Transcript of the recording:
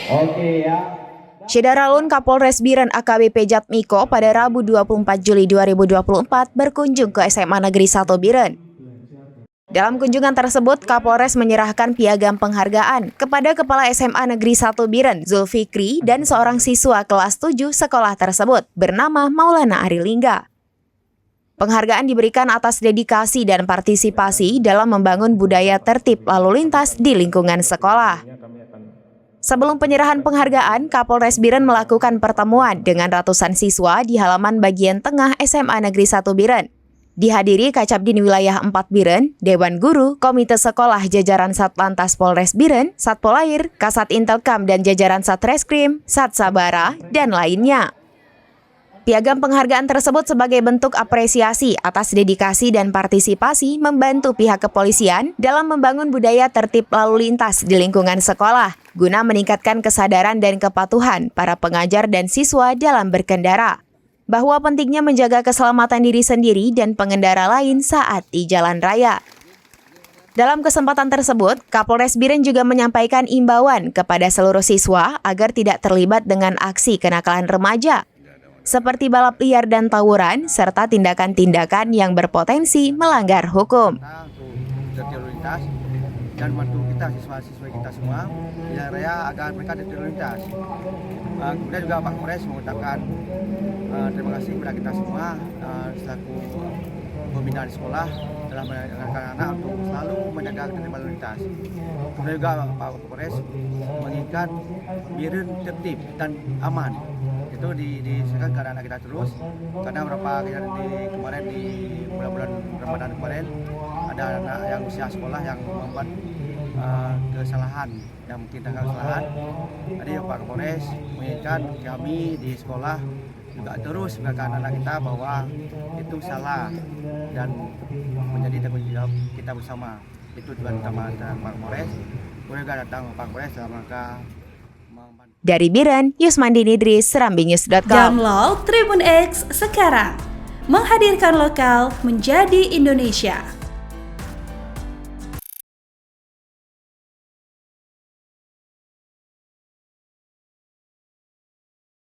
Oke ya. Syedaralun Kapolres Biren AKBP Jatmiko pada Rabu 24 Juli 2024 berkunjung ke SMA Negeri 1 Biren. Dalam kunjungan tersebut, Kapolres menyerahkan piagam penghargaan kepada Kepala SMA Negeri 1 Biren, Zulfikri, dan seorang siswa kelas 7 sekolah tersebut bernama Maulana Arilingga. Penghargaan diberikan atas dedikasi dan partisipasi dalam membangun budaya tertib lalu lintas di lingkungan sekolah. Sebelum penyerahan penghargaan, Kapolres Biren melakukan pertemuan dengan ratusan siswa di halaman bagian tengah SMA Negeri 1 Biren. Dihadiri Kacabdin Wilayah 4 Biren, Dewan Guru, Komite Sekolah jajaran Satlantas Polres Biren, Satpolair, Kasat Intelkam dan jajaran Satreskrim, Satsabara, dan lainnya. Piagam penghargaan tersebut sebagai bentuk apresiasi atas dedikasi dan partisipasi membantu pihak kepolisian dalam membangun budaya tertib lalu lintas di lingkungan sekolah, guna meningkatkan kesadaran dan kepatuhan para pengajar dan siswa dalam berkendara, bahwa pentingnya menjaga keselamatan diri sendiri dan pengendara lain saat di jalan raya. Dalam kesempatan tersebut, Kapolres Biren juga menyampaikan imbauan kepada seluruh siswa agar tidak terlibat dengan aksi kenakalan remaja, seperti balap liar dan tawuran, serta tindakan-tindakan yang berpotensi melanggar hukum. Dan membantu kita siswa-siswa kita semua di jalan raya agar mereka tertib lintas. Kemudian juga Pak Kapolres mengucapkan terima kasih kepada kita semua selaku pembina di sekolah dalam mengajarkan anak untuk selalu menjaga tertib lalu lintas. Kemudian juga Pak Kapolres menginginkan Biren tertib dan aman. Itu disesuaikan ke anak kita terus, karena beberapa kejadian kemarin di bulan-bulan Ramadan kemarin ada anak yang usia sekolah yang membuat kesalahan yang mungkin tanggal kesalahan. Jadi Pak Kapolres menginginkan kami di sekolah juga terus mengingatkan anak kita bahwa itu salah dan menjadi tanggung jawab kita bersama. Itu tujuan utama Pak Kapolres. Kemudian juga datang Pak Kapolres dalam rangka dari Biren, Yusmandi Nidris, serambinews.com. Download Tribun X sekarang, menghadirkan lokal menjadi Indonesia.